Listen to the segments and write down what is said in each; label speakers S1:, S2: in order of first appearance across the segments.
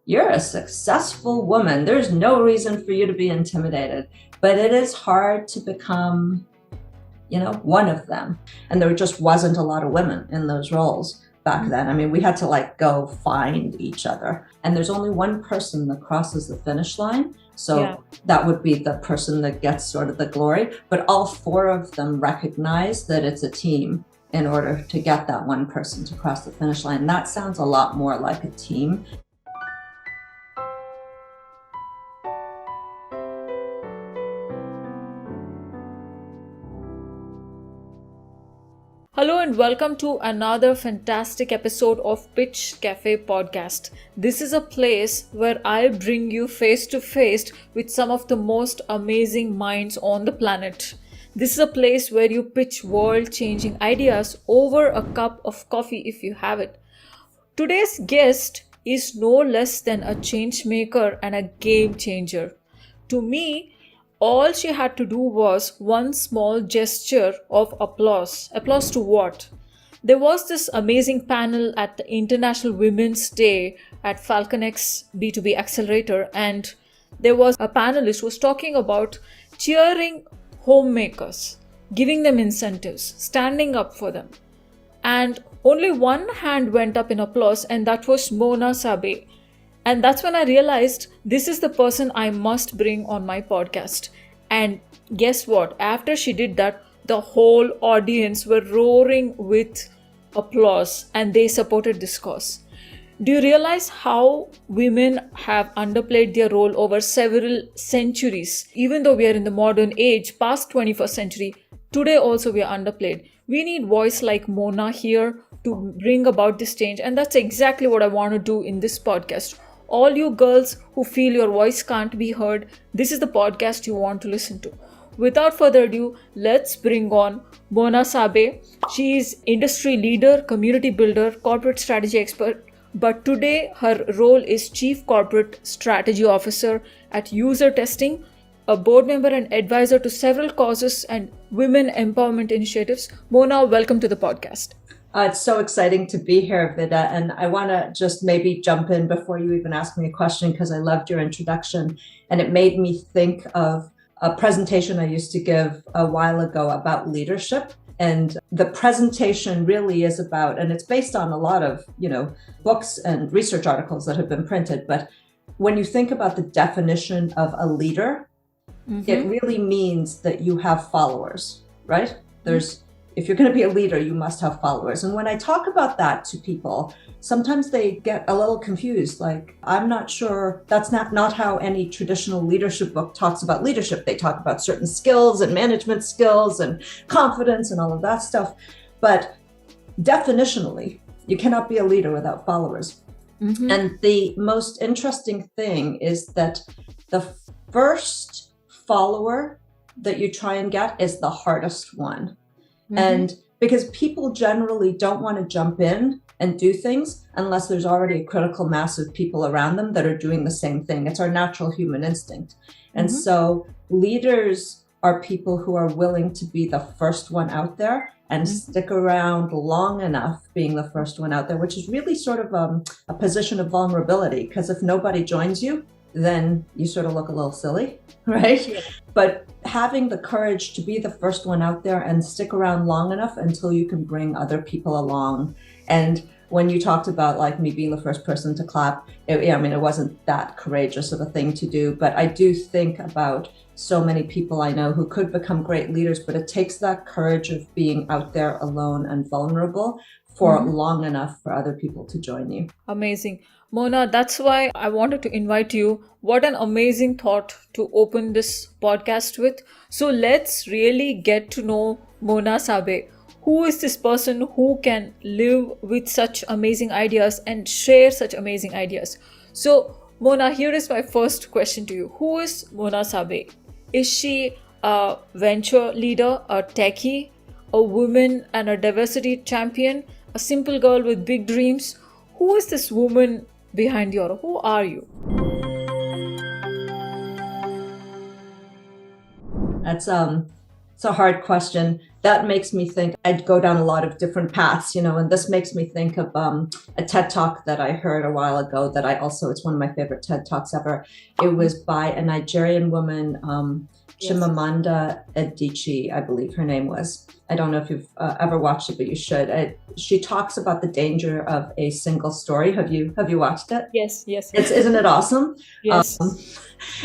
S1: you're a successful woman. There's no reason for you to be intimidated. But it is hard to become, one of them. And there just wasn't a lot of women in those roles back then. I mean, we had to go find each other. And there's only one person that crosses the finish line. So that would be the person that gets sort of the glory. But all four of them recognize that it's a team in order to get that one person to cross the finish line. That sounds a lot more like a team.
S2: Hello and welcome to another fantastic episode of Pitch Cafe podcast. This is a place where I bring you face to face with some of the most amazing minds on the planet. This is a place where you pitch world-changing ideas over a cup of coffee if you have it. Today's guest is no less than a change maker and a game changer. To me, all she had to do was one small gesture of applause. Applause to what? There was this amazing panel at the International Women's Day at FalconX B2B Accelerator, and there was a panelist who was talking about cheering homemakers, giving them incentives, standing up for them. And only one hand went up in applause, and that was Mona Sabet. And that's when I realized this is the person I must bring on my podcast. And guess what? After she did that, the whole audience were roaring with applause and they supported this cause. Do you realize how women have underplayed their role over several centuries? Even though we are in the modern age, past 21st century, today also we are underplayed. We need voice like Mona here to bring about this change. And that's exactly what I want to do in this podcast. All you girls who feel your voice can't be heard, this is the podcast you want to listen to. Without further ado, let's bring on Mona Sabet. She is industry leader, community builder, corporate strategy expert, but today her role is Chief Corporate Strategy Officer at UserTesting, a board member and advisor to several causes and women empowerment initiatives. Mona, welcome to the podcast.
S1: It's so exciting to be here, Vida, and I want to just maybe jump in before you even ask me a question because I loved your introduction, and it made me think of a presentation I used to give a while ago about leadership. And the presentation really is about, and it's based on a lot of, books and research articles that have been printed. But when you think about the definition of a leader, it really means that you have followers, right? If you're going to be a leader, you must have followers. And when I talk about that to people, sometimes they get a little confused. Like, I'm not sure, that's not how any traditional leadership book talks about leadership. They talk about certain skills and management skills and confidence and all of that stuff. But definitionally, you cannot be a leader without followers. And the most interesting thing is that the first follower that you try and get is the hardest one. And because people generally don't want to jump in and do things unless there's already a critical mass of people around them that are doing the same thing. It's our natural human instinct. And so leaders are people who are willing to be the first one out there and stick around long enough being the first one out there, which is really sort of a position of vulnerability, because if nobody joins you, then you sort of look a little silly, right? Yeah. But having the courage to be the first one out there and stick around long enough until you can bring other people along. And when you talked about me being the first person to clap, it wasn't that courageous of a thing to do, but I do think about so many people I know who could become great leaders, but it takes that courage of being out there alone and vulnerable for long enough for other people to join you.
S2: Amazing. Mona, that's why I wanted to invite you. What an amazing thought to open this podcast with. So let's really get to know Mona Sabet. Who is this person who can live with such amazing ideas and share such amazing ideas? So Mona, here is my first question to you. Who is Mona Sabet? Is she a venture leader, a techie, a woman and a diversity champion, a simple girl with big dreams? Who is this woman behind you? Who are you?
S1: That's It's a hard question. That makes me think I'd go down a lot of different paths, and this makes me think of a TED Talk that I heard a while ago that it's one of my favorite TED Talks ever. It was by a Nigerian woman, Chimamanda Adichie, I believe her name was. I don't know if you've ever watched it, but you should. She talks about the danger of a single story. Have you watched it?
S2: Yes.
S1: Isn't it awesome?
S2: Yes.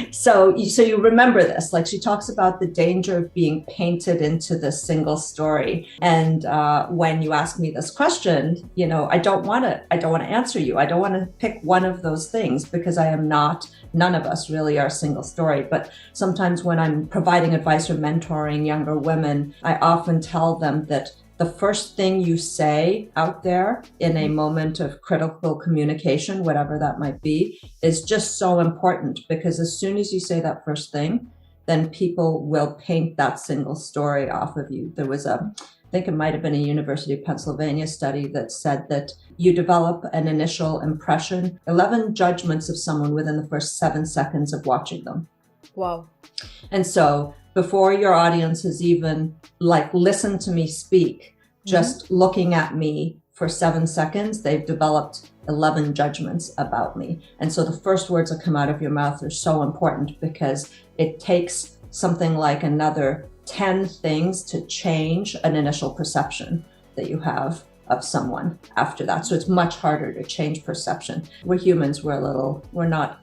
S1: So you remember this, like she talks about the danger of being painted into this single story. And when you ask me this question, I don't want to answer you. I don't want to pick one of those things because none of us really are a single story. But sometimes when I'm providing advice or mentoring younger women, I often tell them that the first thing you say out there in a moment of critical communication, whatever that might be, is just so important, because as soon as you say that first thing, then people will paint that single story off of you. There was I think it might have been a University of Pennsylvania study that said that you develop an initial impression, 11 judgments of someone within the first 7 seconds of watching them.
S2: Wow.
S1: And so before your audience has even listened to me speak, just looking at me for 7 seconds, they've developed 11 judgments about me. And so the first words that come out of your mouth are so important, because it takes something like another 10 things to change an initial perception that you have of someone after that. So it's much harder to change perception. We're humans, we're not,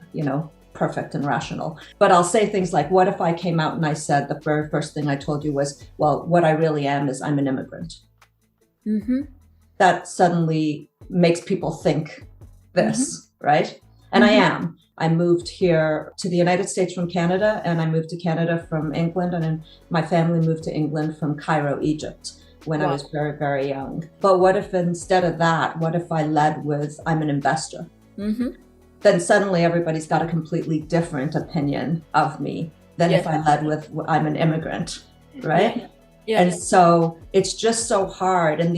S1: perfect and rational. But I'll say things like, what if I came out and I said the very first thing I told you was, well, what I really am is I'm an immigrant. That suddenly makes people think this, right? And I am. I moved here to the United States from Canada, and I moved to Canada from England, and then my family moved to England from Cairo, Egypt, when I was very, very young. But what if instead of that, what if I led with, I'm an investor? Then suddenly everybody's got a completely different opinion of me than if I led with, I'm an immigrant, right? And so it's just so hard. And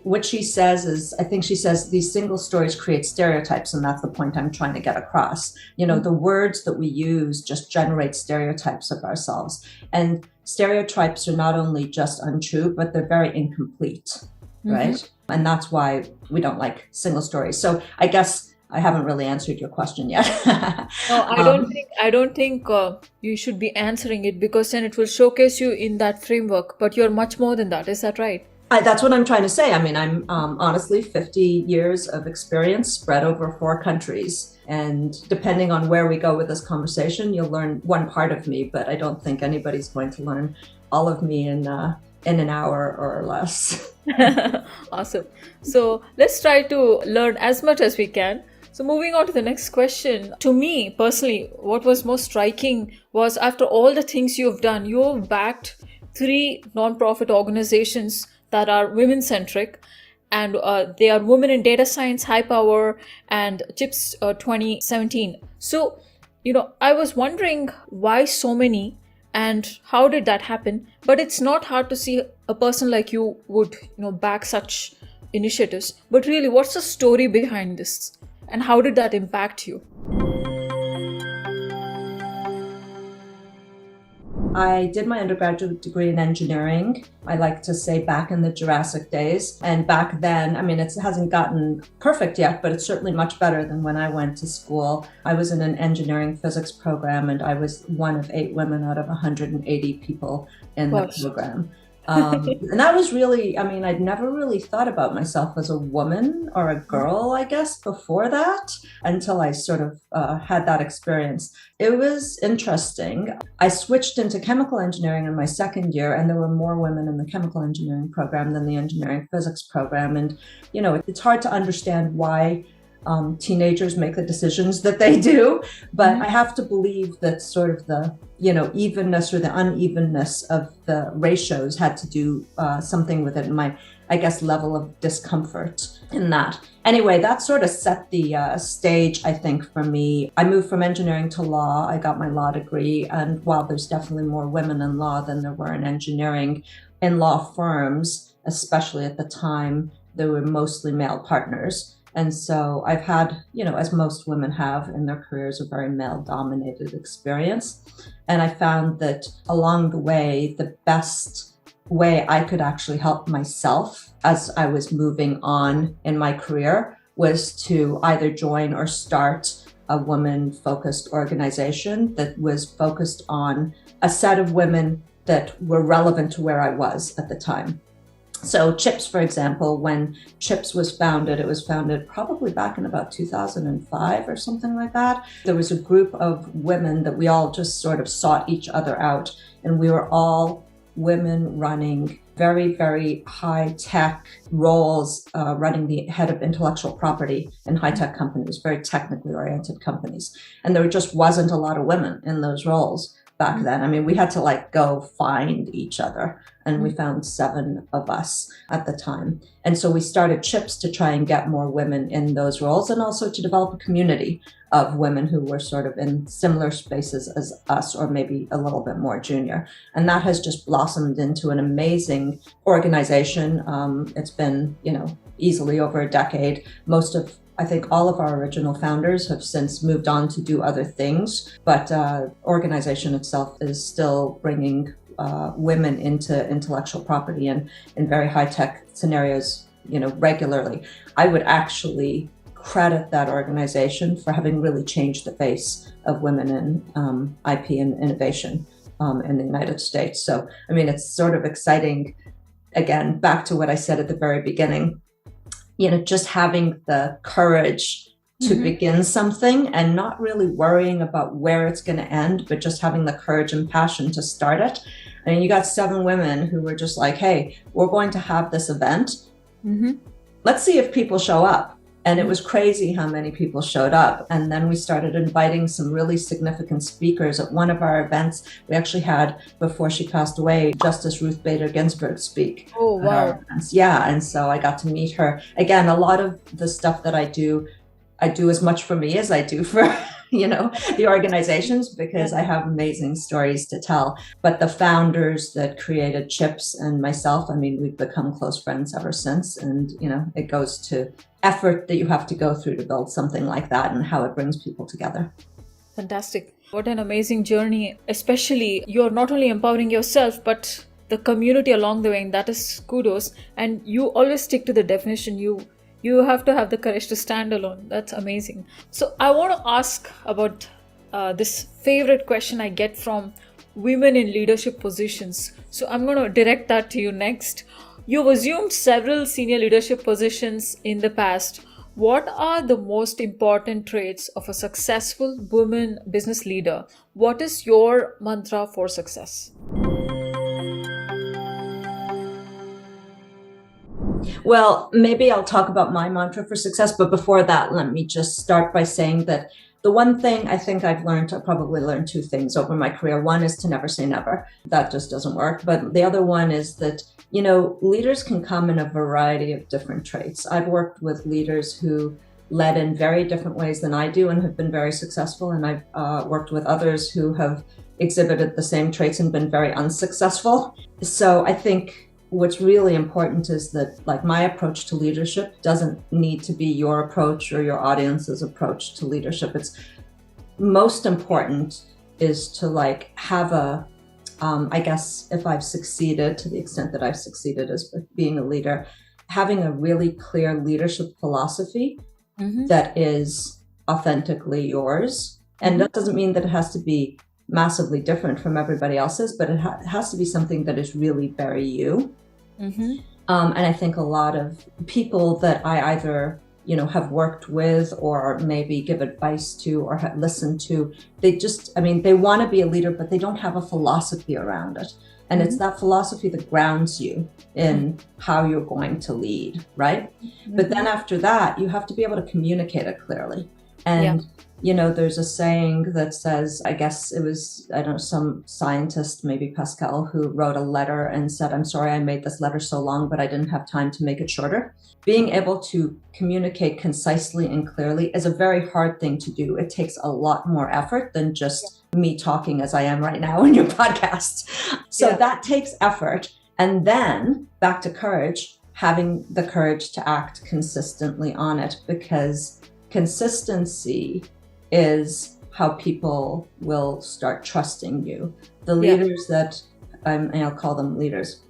S1: what she says is, I think she says these single stories create stereotypes, and that's the point I'm trying to get across. The words that we use just generate stereotypes of ourselves. And stereotypes are not only just untrue, but they're very incomplete, right? And that's why we don't like single stories. So I guess I haven't really answered your question yet.
S2: No, I don't think you should be answering it, because then it will showcase you in that framework. But you're much more than that. Is that right?
S1: That's what I'm trying to say. I mean, I'm honestly 50 years of experience spread over 4 countries. And depending on where we go with this conversation, you'll learn one part of me, but I don't think anybody's going to learn all of me in an hour or less.
S2: Awesome. So let's try to learn as much as we can. So moving on to the next question. To me personally, what was most striking was, after all the things you've done, you've backed 3 nonprofit organizations that are women-centric, and they are Women in Data Science, High Power, and CHIPS 2017. So, I was wondering why so many and how did that happen? But it's not hard to see a person like you would, back such initiatives. But really, what's the story behind this? And how did that impact you?
S1: I did my undergraduate degree in engineering. I like to say back in the Jurassic days. And back then, it hasn't gotten perfect yet, but it's certainly much better than when I went to school. I was in an engineering physics program, and I was one of 8 women out of 180 people in the program. And that was really, I'd never really thought about myself as a woman or a girl, I guess, before that, until I sort of had that experience. It was interesting. I switched into chemical engineering in my second year, and there were more women in the chemical engineering program than the engineering physics program. And, it's hard to understand why teenagers make the decisions that they do, but I have to believe that sort of the evenness or the unevenness of the ratios had to do something with it, and my, I guess, level of discomfort in that. Anyway, that sort of set the stage, I think, for me. I moved from engineering to law. I got my law degree, and while there's definitely more women in law than there were in engineering, in law firms, especially at the time, there were mostly male partners. And so I've had, as most women have in their careers, a very male-dominated experience. And I found that along the way, the best way I could actually help myself as I was moving on in my career was to either join or start a women-focused organization that was focused on a set of women that were relevant to where I was at the time. So CHIPS, for example, when CHIPS was founded, it was founded probably back in about 2005 or something like that. There was a group of women that we all just sort of sought each other out, and we were all women running very, very high-tech roles, running the head of intellectual property in high-tech companies, very technically oriented companies. And there just wasn't a lot of women in those roles back then. I mean, we had to go find each other, and we found 7 of us at the time. And so we started CHIPS to try and get more women in those roles, and also to develop a community of women who were sort of in similar spaces as us, or maybe a little bit more junior. And that has just blossomed into an amazing organization. It's been, easily over a decade. I think all of our original founders have since moved on to do other things, but organization itself is still bringing women into intellectual property and in very high-tech scenarios, regularly. I would actually credit that organization for having really changed the face of women in IP and innovation in the United States. So, I mean, it's sort of exciting, again, back to what I said at the very beginning, just having the courage to begin something and not really worrying about where it's going to end, but just having the courage and passion to start it. I mean, you got 7 women who were just like, hey, we're going to have this event. Let's see if people show up. And it was crazy how many people showed up. And then we started inviting some really significant speakers. At one of our events, we actually had, before she passed away, Justice Ruth Bader Ginsburg speak.
S2: Oh, wow.
S1: Yeah, and so I got to meet her. Again, a lot of the stuff that I do as much for me as I do for, the organizations, because I have amazing stories to tell. But the founders that created CHIPS and myself, I mean, we've become close friends ever since. And, it goes to effort that you have to go through to build something like that and how it brings people together.
S2: Fantastic. What an amazing journey. Especially, you're not only empowering yourself, but the community along the way. And that is kudos. And you always stick to the definition. You have to have the courage to stand alone. That's amazing. So I want to ask about this favorite question I get from women in leadership positions. So I'm going to direct that to you next. You've assumed several senior leadership positions in the past. What are the most important traits of a successful woman business leader? What is your mantra for success?
S1: Well, maybe I'll talk about my mantra for success, but before that, let me just start by saying that the one thing I think I probably learned 2 things over my career. One is to never say never. That just doesn't work. But the other one is that, leaders can come in a variety of different traits. I've worked with leaders who led in very different ways than I do and have been very successful. And I've worked with others who have exhibited the same traits and been very unsuccessful. So I think what's really important is that, my approach to leadership doesn't need to be your approach or your audience's approach to leadership. It's most important is to have I guess if I've succeeded, to the extent that I've succeeded as being a leader, having a really clear leadership philosophy that is authentically yours. And that doesn't mean that it has to be massively different from everybody else's, but it has to be something that is really very you. And I think a lot of people that I either, have worked with or maybe give advice to or have listened to, they want to be a leader, but they don't have a philosophy around it. And it's that philosophy that grounds you in how you're going to lead, right? But then after that, you have to be able to communicate it clearly. And there's a saying that says, I guess it was, some scientist, maybe Pascal, who wrote a letter and said, I'm sorry I made this letter so long, but I didn't have time to make it shorter. Being able to communicate concisely and clearly is a very hard thing to do. It takes a lot more effort than just me talking as I am right now in your podcast. So that takes effort. And then back to courage. having the courage to act consistently on it, because consistency is how people will start trusting you. The leaders that, and I'll call them leaders,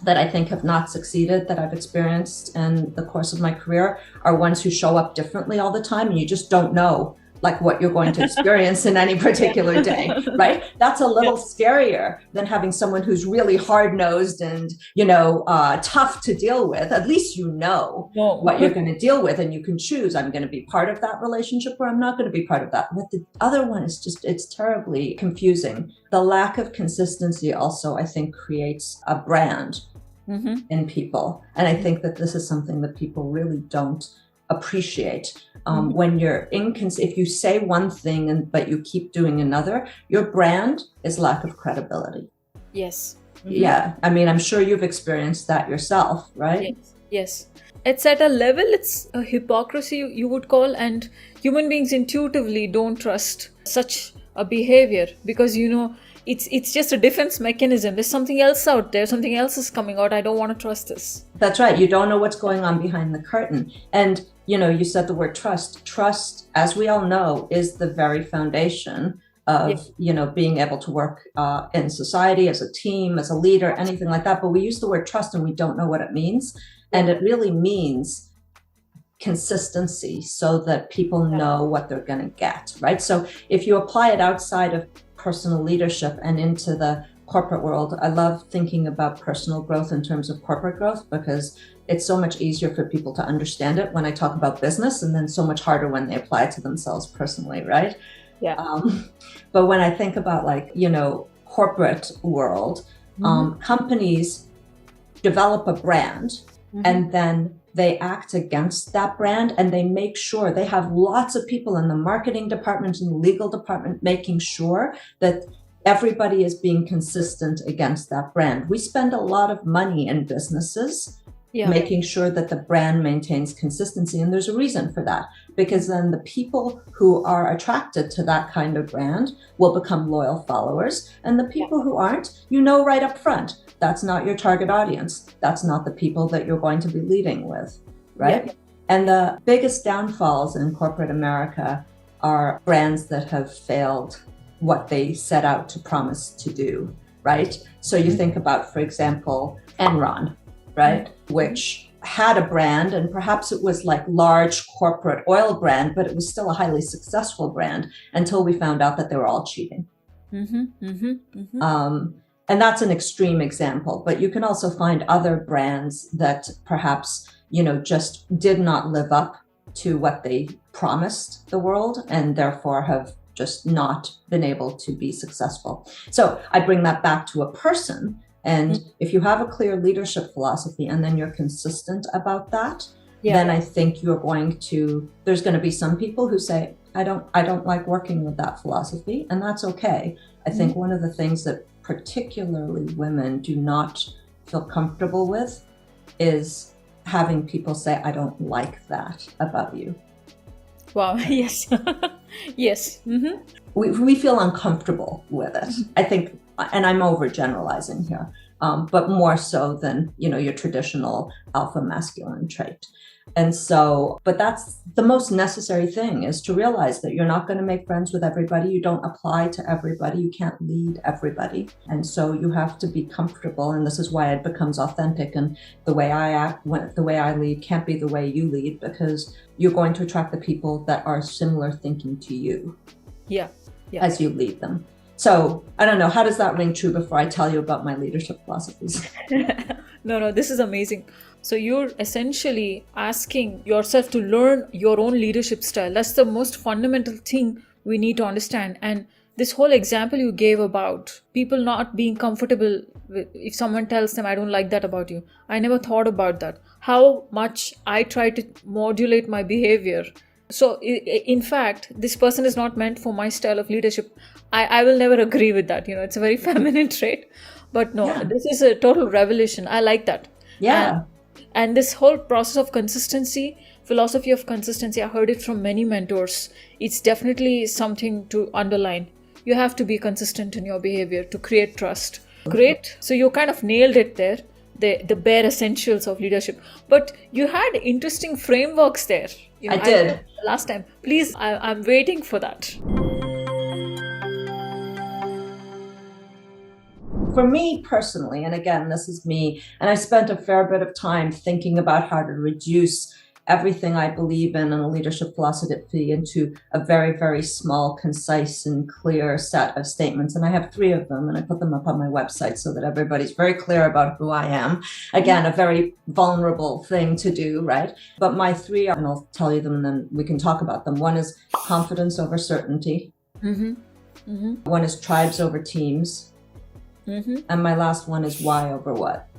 S1: that I think have not succeeded, that I've experienced in the course of my career, are ones who show up differently all the time, and you just don't know like what you're going to experience in any particular day, right? That's a little scarier than having someone who's really hard-nosed and, tough to deal with. At least you know what you're going to deal with, and you can choose, I'm going to be part of that relationship or I'm not going to be part of that. But the other one is just, it's terribly confusing. The lack of consistency also, I think, creates a brand in people. And I think that this is something that people really don't appreciate. When you're if you say one thing but you keep doing another, your brand is lack of credibility.
S2: Yes.
S1: Yeah. I mean, I'm sure you've experienced that yourself, right?
S2: Yes. It's at a level, it's a hypocrisy, you would call, and human beings intuitively don't trust such a behavior because, it's just a defense mechanism. There's something else out there. Something else is coming out. I don't want to trust this.
S1: That's right. You don't know what's going on behind the curtain. And, you said the word trust. Trust, as we all know, is the very foundation of, being able to work in society as a team, as a leader, anything like that. But we use the word trust and we don't know what it means. And it really means consistency so that people know what they're going to get, right? So if you apply it outside of personal leadership and into the corporate world, I love thinking about personal growth in terms of corporate growth because it's so much easier for people to understand it when I talk about business, and then so much harder when they apply it to themselves personally, right?
S2: Yeah.
S1: But when I think about corporate world, companies develop a brand and then they act against that brand, and they make sure they have lots of people in the marketing department and the legal department making sure that everybody is being consistent against that brand. We spend a lot of money in businesses making sure that the brand maintains consistency. And there's a reason for that, because then the people who are attracted to that kind of brand will become loyal followers. And the people who aren't, right up front, that's not your target audience. That's not the people that you're going to be leading with, right? And the biggest downfalls in corporate America are brands that have failed what they set out to promise to do, right? So you think about, for example, Enron, right? Which had a brand, and perhaps it was like large corporate oil brand, but it was still a highly successful brand until we found out that they were all cheating. And that's an extreme example, but you can also find other brands that perhaps, just did not live up to what they promised the world and therefore have just not been able to be successful. So I bring that back to a person. And if you have a clear leadership philosophy and then you're consistent about that, then I think there's going to be some people who say, I don't like working with that philosophy, and that's okay. I think one of the things that particularly women do not feel comfortable with is having people say, I don't like that about you.
S2: Wow. Yes. Yes.
S1: We feel uncomfortable with it. I think, and I'm overgeneralizing here, but more so than, your traditional alpha masculine trait. And so, but that's the most necessary thing, is to realize that you're not going to make friends with everybody. You don't apply to everybody. You can't lead everybody. And so you have to be comfortable. And this is why it becomes authentic. And the way I act, the way I lead can't be the way you lead, because you're going to attract the people that are similar thinking to you as you lead them. So I don't know, how does that ring true before I tell you about my leadership philosophies?
S2: No, this is amazing. So you're essentially asking yourself to learn your own leadership style. That's the most fundamental thing we need to understand. And this whole example you gave about people not being comfortable with, if someone tells them, I don't like that about you. I never thought about that. How much I try to modulate my behavior. So in fact, this person is not meant for my style of leadership. I will never agree with that. It's a very feminine trait. But no, this is a total revelation. I like that.
S1: Yeah.
S2: And this whole process of consistency, philosophy of consistency, I heard it from many mentors. It's definitely something to underline. You have to be consistent in your behavior to create trust. Great. So you kind of nailed it there. the bare essentials of leadership. But you had interesting frameworks there.
S1: I did.
S2: Last time. Please, I'm waiting for that.
S1: For me personally, and again, this is me, and I spent a fair bit of time thinking about how to reduce everything I believe in a leadership philosophy into a very, very small, concise, and clear set of statements. And I have 3 of them, and I put them up on my website so that everybody's very clear about who I am. Again, a very vulnerable thing to do, right? But my 3 are, and I'll tell you them and then we can talk about them. One is confidence over certainty. One is tribes over teams. And my last one is why over what.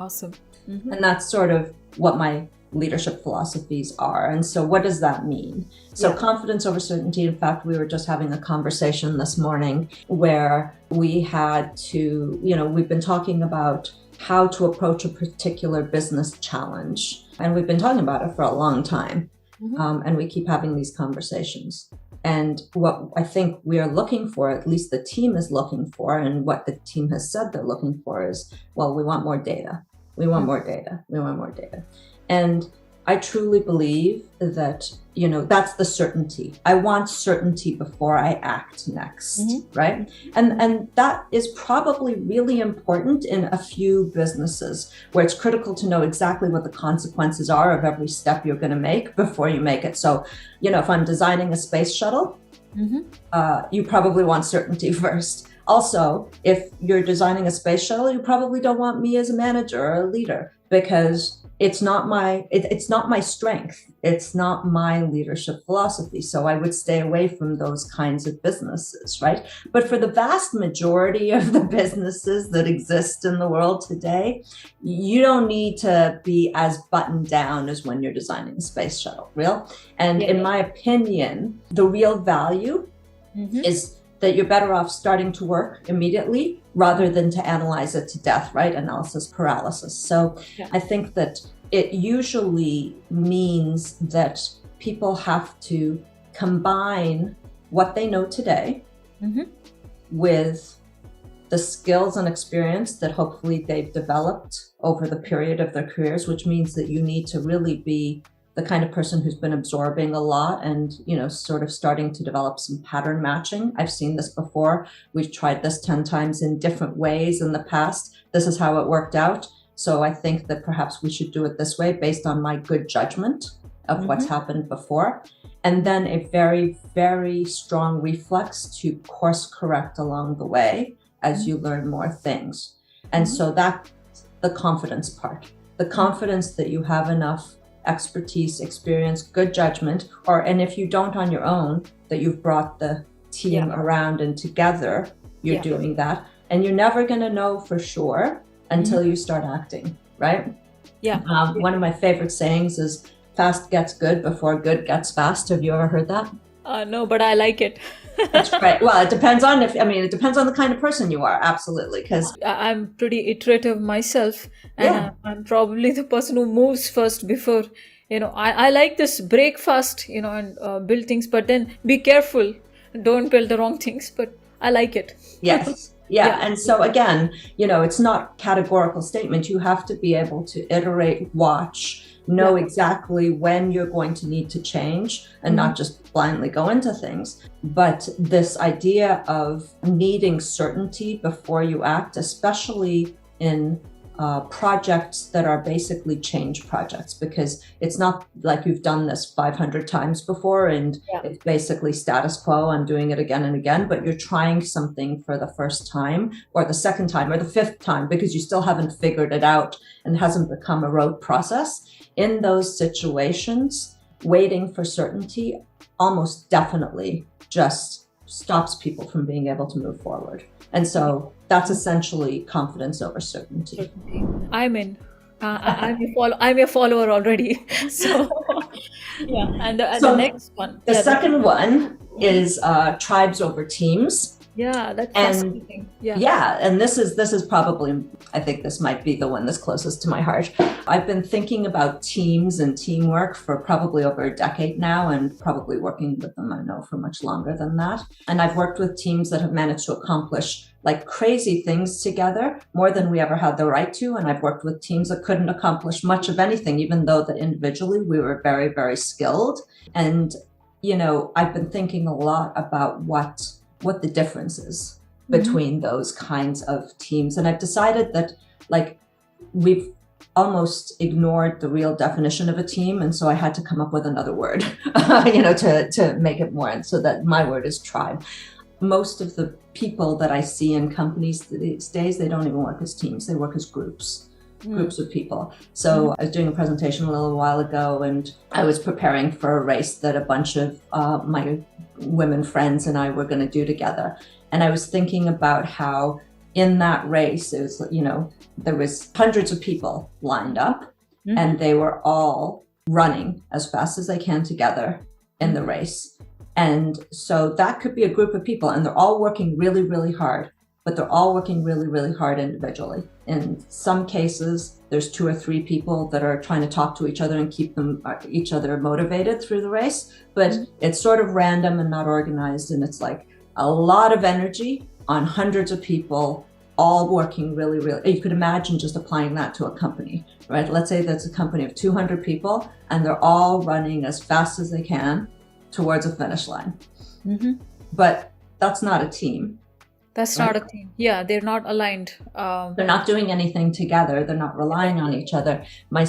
S2: Awesome.
S1: And that's sort of what my leadership philosophies are. And so what does that mean? So confidence over certainty. In fact, we were just having a conversation this morning where we had to, we've been talking about how to approach a particular business challenge. And we've been talking about it for a long time. And we keep having these conversations. And what I think we are looking for, at least the team is looking for, and what the team has said they're looking for is, well, we want more data. We want more data. We want more data. And I truly believe that, that's the certainty. I want certainty before I act next, right? And that is probably really important in a few businesses where it's critical to know exactly what the consequences are of every step you're going to make before you make it. So, if I'm designing a space shuttle, you probably want certainty first. Also, if you're designing a space shuttle, you probably don't want me as a manager or a leader because it's not my strength. It's not my leadership philosophy. So I would stay away from those kinds of businesses, right? But for the vast majority of the businesses that exist in the world today, you don't need to be as buttoned down as when you're designing a space shuttle, And in my opinion, the real value is that you're better off starting to work immediately rather than to analyze it to death, right? Analysis paralysis. So I think that it usually means that people have to combine what they know today with the skills and experience that hopefully they've developed over the period of their careers, which means that you need to really be the kind of person who's been absorbing a lot and, sort of starting to develop some pattern matching. I've seen this before. We've tried this 10 times in different ways in the past. This is how it worked out. So I think that perhaps we should do it this way based on my good judgment of what's happened before. And then a very, very strong reflex to course correct along the way as you learn more things. And so that's the confidence part, the confidence that you have enough expertise, experience, good judgment, and if you don't on your own, that you've brought the team around and together, you're doing that. And you're never going to know for sure until you start acting, right? One of my favorite sayings is fast gets good before good gets fast. Have you ever heard that?
S2: No, but I like it.
S1: That's right. Well, it depends on it depends on the kind of person you are. Absolutely. Because
S2: I'm pretty iterative myself. And I'm probably the person who moves first before, I like this break fast, and build things, but then be careful. Don't build the wrong things, but I like it.
S1: Yes. And so again, it's not categorical statement. You have to be able to iterate, watch, know exactly when you're going to need to change and not just blindly go into things. But this idea of needing certainty before you act, especially in projects that are basically change projects, because it's not like you've done this 500 times before and it's basically status quo. I'm doing it again and again, but you're trying something for the first time or the second time or the fifth time because you still haven't figured it out and hasn't become a rote process. In those situations, waiting for certainty almost definitely just stops people from being able to move forward. And so that's essentially confidence over certainty.
S2: I'm in. I'm a follower already. So, and the next one.
S1: The second one is tribes over teams.
S2: Yeah, that's
S1: And
S2: fascinating. Yeah.
S1: yeah, and this is probably, I think this might be the one that's closest to my heart. I've been thinking about teams and teamwork for probably over a decade now, and probably working with them, I know, for much longer than that. And I've worked with teams that have managed to accomplish like crazy things together, more than we ever had the right to. And I've worked with teams that couldn't accomplish much of anything, even though that individually we were very, very skilled. And, you know, I've been thinking a lot about what the difference is between those kinds of teams. And I've decided that like we've almost ignored the real definition of a team. And so I had to come up with another word, to make it more. And so that my word is tribe. Most of the people that I see in companies these days, they don't even work as teams, they work as groups of people. So I was doing a presentation a little while ago, and I was preparing for a race that a bunch of my women friends and I were going to do together. And I was thinking about how in that race, it was, there was hundreds of people lined up, and they were all running as fast as they can together in the race. And so that could be a group of people, and they're all working really, really hard, but they're all working really, really hard individually. In some cases, there's 2 or 3 people that are trying to talk to each other and keep each other motivated through the race, but it's sort of random and not organized. And it's like a lot of energy on hundreds of people all working really, really. You could imagine just applying that to a company, right? Let's say that's a company of 200 people, and they're all running as fast as they can towards a finish line. But that's not a team.
S2: That's not a team. Yeah, they're not aligned.
S1: They're not doing anything together. They're not relying on each other. My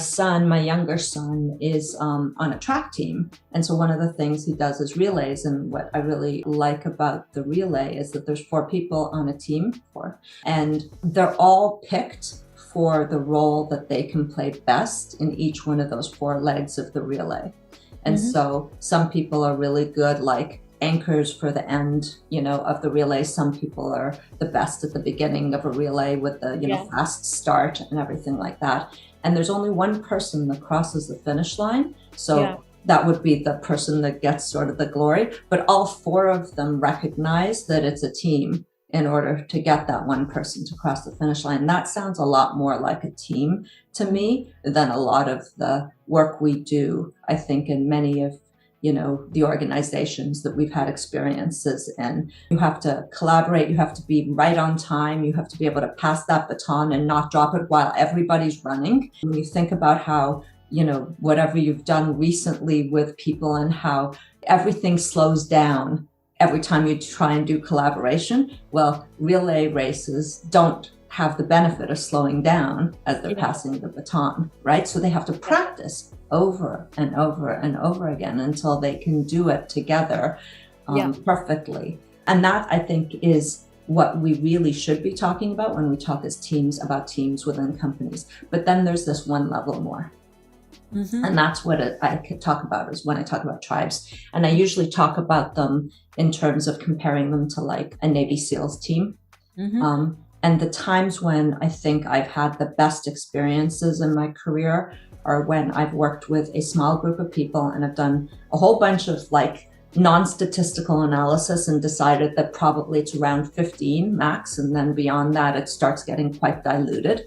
S1: younger son, is on a track team. And so one of the things he does is relays. And what I really like about the relay is that there's 4 people on a team, and they're all picked for the role that they can play best in each one of those 4 legs of the relay. And so some people are really good, like anchors for the end, of the relay. Some people are the best at the beginning of a relay with the, fast start and everything like that. And there's only one person that crosses the finish line. So that would be the person that gets sort of the glory. But all 4 of them recognize that it's a team in order to get that one person to cross the finish line. That sounds a lot more like a team to me than a lot of the work we do, I think, in many of the organizations that we've had experiences in. You have to collaborate, you have to be right on time, you have to be able to pass that baton and not drop it while everybody's running. When you think about how, whatever you've done recently with people and how everything slows down every time you try and do collaboration, well, relay races don't have the benefit of slowing down as they're passing the baton, right? So they have to practice over and over and over again until they can do it together perfectly. And that, I think, is what we really should be talking about when we talk as teams, about teams within companies. But then there's this one level more. And that's what I could talk about is when I talk about tribes. And I usually talk about them in terms of comparing them to like a Navy SEALs team. And the times when I think I've had the best experiences in my career are when I've worked with a small group of people and I've done a whole bunch of like non-statistical analysis and decided that probably it's around 15 max. And then beyond that, it starts getting quite diluted.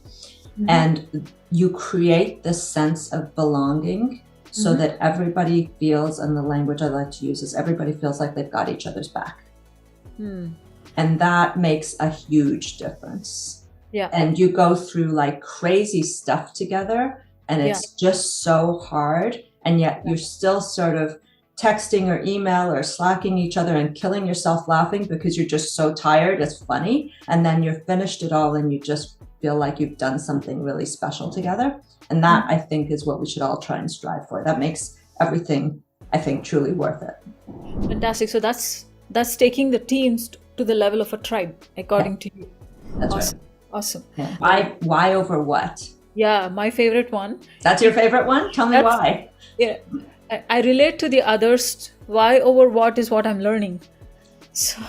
S1: And you create this sense of belonging so that everybody feels, and the language I like to use is everybody feels like they've got each other's back. And that makes a huge difference. And you go through like crazy stuff together, and it's just so hard. And yet you're still sort of texting or email or slacking each other and killing yourself laughing because you're just so tired. It's funny. And then you're finished it all and you just feel like you've done something really special together. And that, I think, is what we should all try and strive for. That makes everything, I think, truly worth it.
S2: Fantastic. So that's taking the teams to the level of a tribe, according to you.
S1: That's
S2: awesome.
S1: right.
S2: Awesome.
S1: Why over what?
S2: Yeah, my favorite one.
S1: That's your favorite one? Tell me why.
S2: Yeah, I relate to the others. Why over what is what I'm learning. So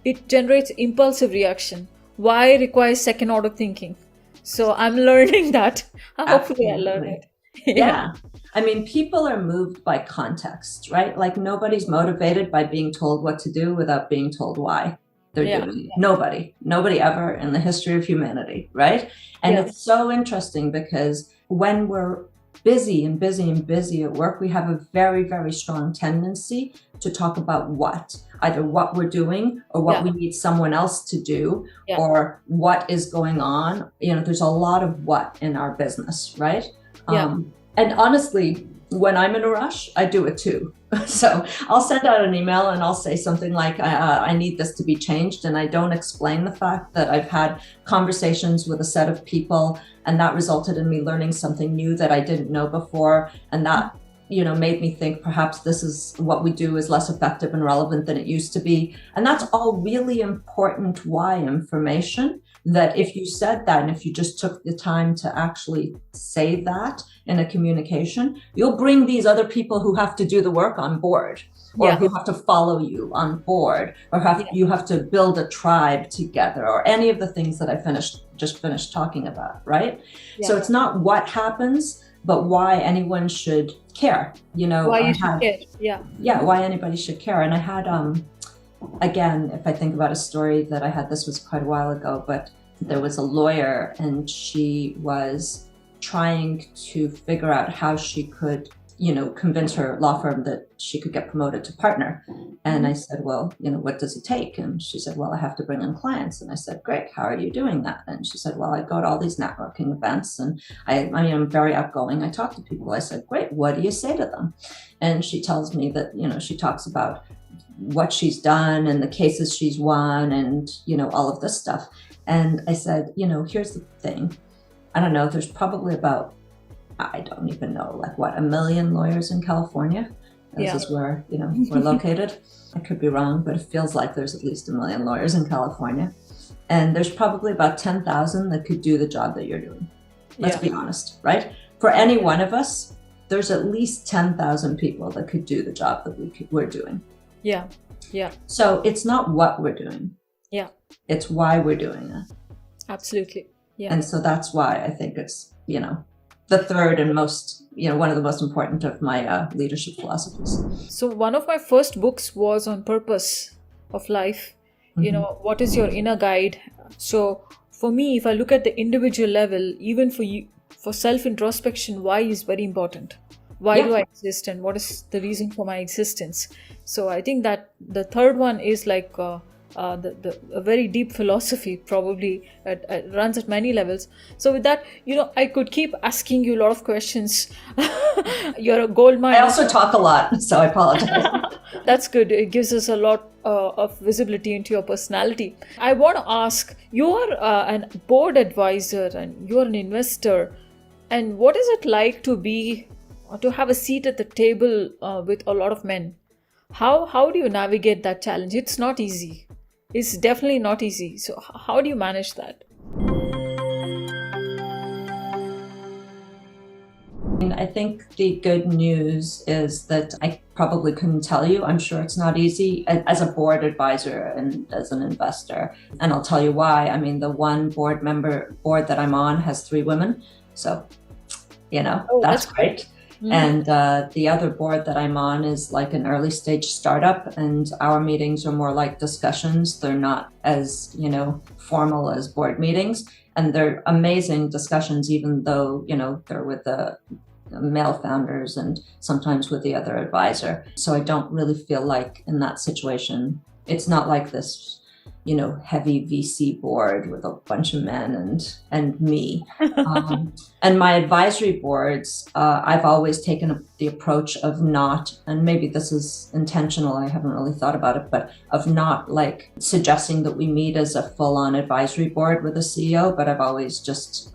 S2: it generates impulsive reaction. Why requires second order thinking. So I'm learning that. Hopefully I learn it.
S1: Yeah. I mean, people are moved by context, right? Like nobody's motivated by being told what to do without being told why. they're
S2: Yeah.
S1: doing it. Nobody ever in the history of humanity, right? And
S2: Yeah.
S1: it's so interesting because when we're busy and busy and busy at work, we have a very, very strong tendency to talk about either what we're doing or what we need someone else to do or what is going on. There's a lot of what in our business, right? And honestly, when I'm in a rush, I do it too. So I'll send out an email and I'll say something like, I need this to be changed. And I don't explain the fact that I've had conversations with a set of people and that resulted in me learning something new that I didn't know before. And that, made me think perhaps this is what we do is less effective and relevant than it used to be. And that's all really important why information, that if you said that and if you just took the time to actually say that in a communication, you'll bring these other people who have to do the work on board, or who have to follow you on board, or you have to build a tribe together, or any of the things that I just finished talking about, right? So it's not what happens, but why anyone should care.
S2: Why you should care.
S1: Why anybody should care. And I had again, if I think about a story that I had, this was quite a while ago, but there was a lawyer and she was trying to figure out how she could, convince her law firm that she could get promoted to partner. And I said, well, what does it take? And she said, well, I have to bring in clients. And I said, great, how are you doing that? And she said, well, I go to all these networking events and I'm very outgoing. I talk to people. I said, great, what do you say to them? And she tells me that, she talks about what she's done and the cases she's won and, all of this stuff. And I said, here's the thing. I don't know, there's probably about, I don't even know, 1 million lawyers in California. This is where, we're located. I could be wrong, but it feels like there's at least 1 million lawyers in California. And there's probably about 10,000 that could do the job that you're doing. Let's be honest, right? For any one of us, there's at least 10,000 people that could do the job that we're doing.
S2: Yeah.
S1: So it's not what we're doing.
S2: Yeah.
S1: It's why we're doing it.
S2: Absolutely. Yeah.
S1: And so that's why I think it's, the third and most, one of the most important of my leadership philosophies.
S2: So one of my first books was on purpose of life. What is your inner guide? So for me, if I look at the individual level, even for you, for self-introspection, why is very important. Why do I exist and what is the reason for my existence? So I think that the third one is like a very deep philosophy, probably it runs at many levels. So with that, I could keep asking you a lot of questions. You're a gold mine.
S1: I also talk a lot, so I apologize.
S2: That's good. It gives us a lot of visibility into your personality. I want to ask, you're a board advisor and you're an investor. And what is it like to have a seat at the table with a lot of men? How do you navigate that challenge? It's not easy. It's definitely not easy. So how do you manage that?
S1: I think the good news is that I probably couldn't tell you. I'm sure it's not easy as a board advisor and as an investor. And I'll tell you why. I mean, the one board that I'm on has 3 women. So, that's great. Mm-hmm. And the other board that I'm on is like an early stage startup, and our meetings are more like discussions. They're not as, formal as board meetings, and they're amazing discussions, even though, they're with the male founders and sometimes with the other advisor. So I don't really feel like in that situation, it's not like this, heavy VC board with a bunch of men and me. And my advisory boards, I've always taken the approach of not, and maybe this is intentional, I haven't really thought about it, but of not like suggesting that we meet as a full-on advisory board with a CEO, but I've always just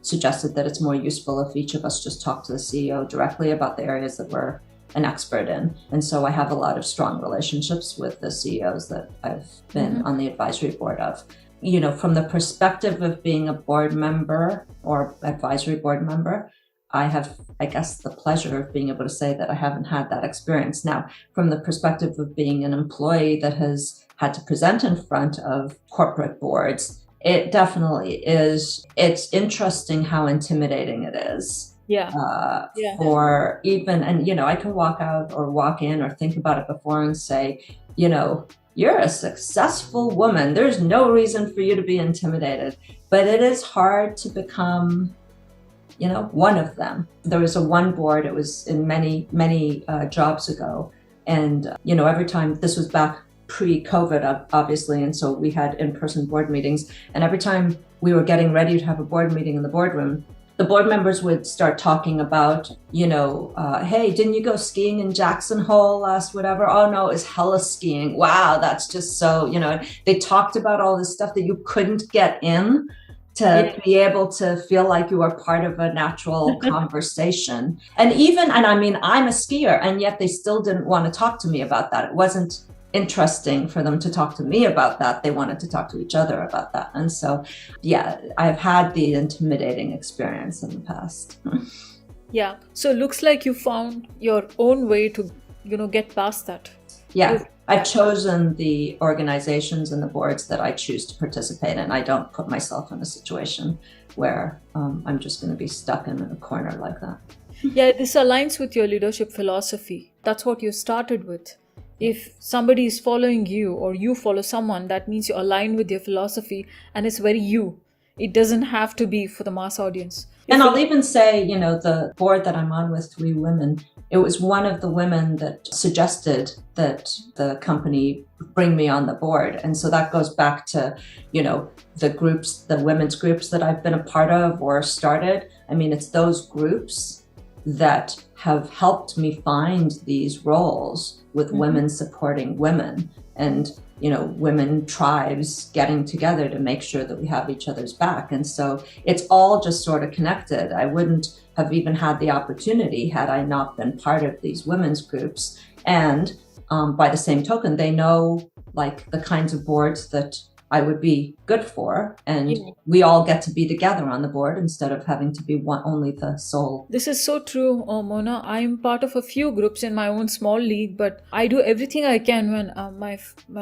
S1: suggested that it's more useful if each of us just talk to the CEO directly about the areas that we're an expert in. And so I have a lot of strong relationships with the CEOs that I've been on the advisory board of. From the perspective of being a board member or advisory board member, I have, I guess, the pleasure of being able to say that I haven't had that experience. Now, from the perspective of being an employee that has had to present in front of corporate boards, it definitely is. It's interesting how intimidating it is. For even, and I can walk out or walk in or think about it before and say, you're a successful woman. There's no reason for you to be intimidated. But it is hard to become, one of them. There was one board, it was in many jobs ago. And, every time, this was back pre-COVID, obviously. And so we had in-person board meetings. And every time we were getting ready to have a board meeting in the boardroom, the board members would start talking about, hey, didn't you go skiing in Jackson Hole last whatever? Oh, no, it's hella skiing. Wow, that's just so, they talked about all this stuff that you couldn't get in to be able to feel like you are part of a natural conversation. And I mean, I'm a skier, and yet they still didn't want to talk to me about that. It wasn't interesting for them to talk to me about that. They wanted to talk to each other about that. And so, I've had the intimidating experience in the past.
S2: Yeah. So it looks like you found your own way to, get past that.
S1: Yeah. I've chosen the organizations and the boards that I choose to participate in. I don't put myself in a situation where I'm just going to be stuck in a corner like that.
S2: Yeah, this aligns with your leadership philosophy. That's what you started with. If somebody is following you or you follow someone, that means you align with their philosophy and it's very you. It doesn't have to be for the mass audience.
S1: And I'll even say, the board that I'm on with 3 women, it was one of the women that suggested that the company bring me on the board. And so that goes back to, the groups, the women's groups that I've been a part of or started. I mean, it's those groups that have helped me find these roles with women supporting women and, women tribes getting together to make sure that we have each other's back. And so it's all just sort of connected. I wouldn't have even had the opportunity had I not been part of these women's groups. And by the same token, they know like the kinds of boards that I would be good for, and we all get to be together on the board instead of having to be only the sole.
S2: This is so true, Mona. I'm part of a few groups in my own small league, but I do everything I can when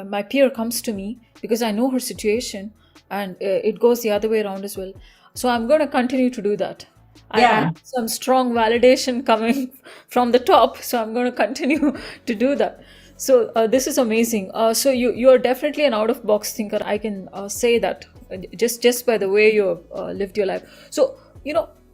S2: my peer comes to me because I know her situation, and it goes the other way around as well. So I'm going to continue to do that. I have some strong validation coming from the top, so I'm going to continue to do that. So this is amazing. So you are definitely an out-of-box thinker. I can say that just by the way you lived your life. So,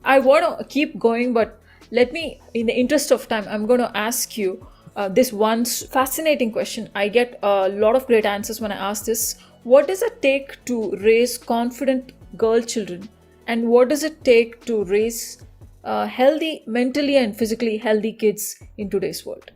S2: I want to keep going, but let me, in the interest of time, I'm going to ask you this one fascinating question. I get a lot of great answers when I ask this. What does it take to raise confident girl children? And what does it take to raise healthy, mentally and physically healthy kids in today's world?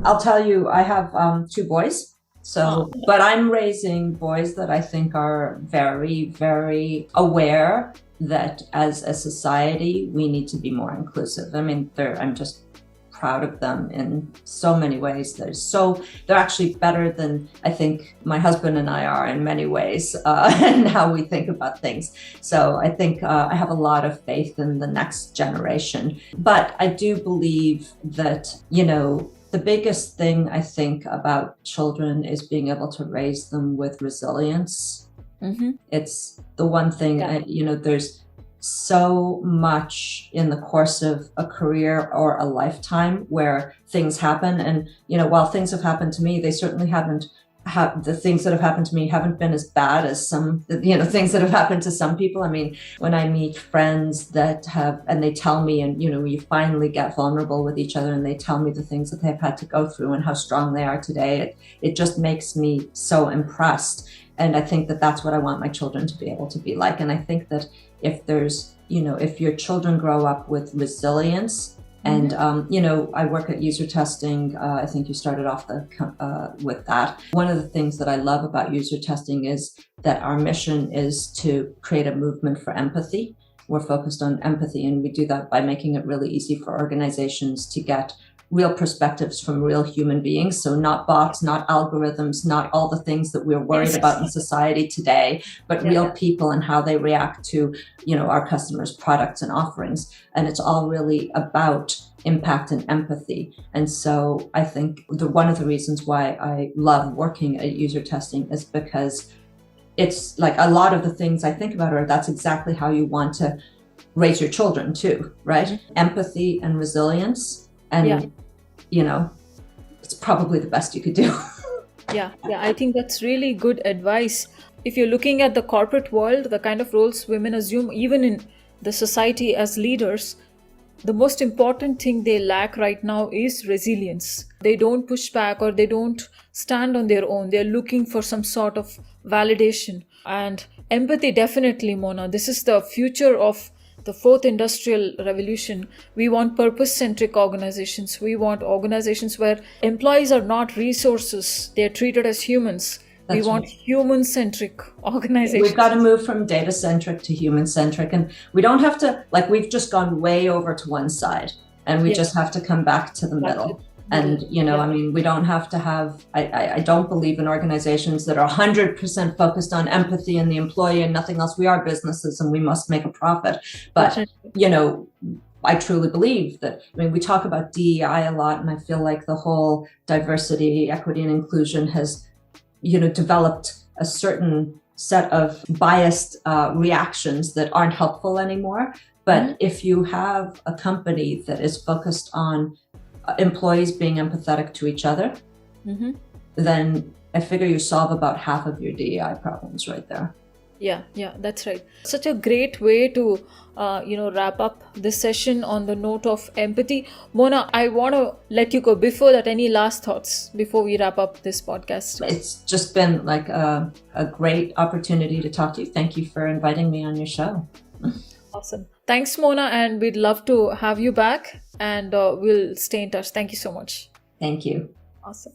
S1: I'll tell you, I have 2 boys. But I'm raising boys that I think are very, very aware that as a society, we need to be more inclusive. I mean, I'm just proud of them in so many ways. They're actually better than I think my husband and I are in many ways, and how we think about things. So I think I have a lot of faith in the next generation. But I do believe that, the biggest thing I think about children is being able to raise them with resilience. It's the one thing, there's so much in the course of a career or a lifetime where things happen. And, while things have happened to me, they certainly the things that have happened to me haven't been as bad as some, things that have happened to some people. I mean, when I meet friends that and they tell me, and, we finally get vulnerable with each other and they tell me the things that they've had to go through and how strong they are today, it just makes me so impressed. And I think that that's what I want my children to be able to be like. And I think that if if your children grow up with resilience, and, I work at UserTesting. I think you started off with that. One of the things that I love about UserTesting is that our mission is to create a movement for empathy. We're focused on empathy, and we do that by making it really easy for organizations to get real perspectives from real human beings. So not bots, not algorithms, not all the things that we're worried about in society today, but real people and how they react to, our customers' products and offerings. And it's all really about impact and empathy. And so I think one of the reasons why I love working at UserTesting is because it's like a lot of the things I think about that's exactly how you want to raise your children too, right? Empathy and resilience. And it's probably the best you could do.
S2: Yeah, I think that's really good advice. If you're looking at the corporate world, the kind of roles women assume, even in the society as leaders, the most important thing they lack right now is resilience. They don't push back or they don't stand on their own. They're looking for some sort of validation. And empathy, definitely, Mona. This is the future of the fourth industrial revolution. We want purpose centric organizations. We want organizations where employees are not resources, they're treated as humans. We want human centric organizations.
S1: We've got to move from data centric to human centric. And we don't have to, we've just gone way over to one side, and we just have to come back to the middle. And, we don't have to have, I don't believe in organizations that are 100% focused on empathy and the employee and nothing else. We are businesses and we must make a profit. But, I truly believe that, we talk about DEI a lot, and I feel like the whole diversity, equity, and inclusion has, developed a certain set of biased reactions that aren't helpful anymore. But if you have a company that is focused on employees being empathetic to each other, then I figure you solve about half of your DEI problems right there.
S2: Yeah, that's right. Such a great way to, wrap up this session on the note of empathy. Mona, I want to let you go. Before that, any last thoughts before we wrap up this podcast?
S1: It's just been a great opportunity to talk to you. Thank you for inviting me on your show.
S2: Awesome. Thanks, Mona, and we'd love to have you back, and we'll stay in touch. Thank you so much.
S1: Thank you.
S2: Awesome.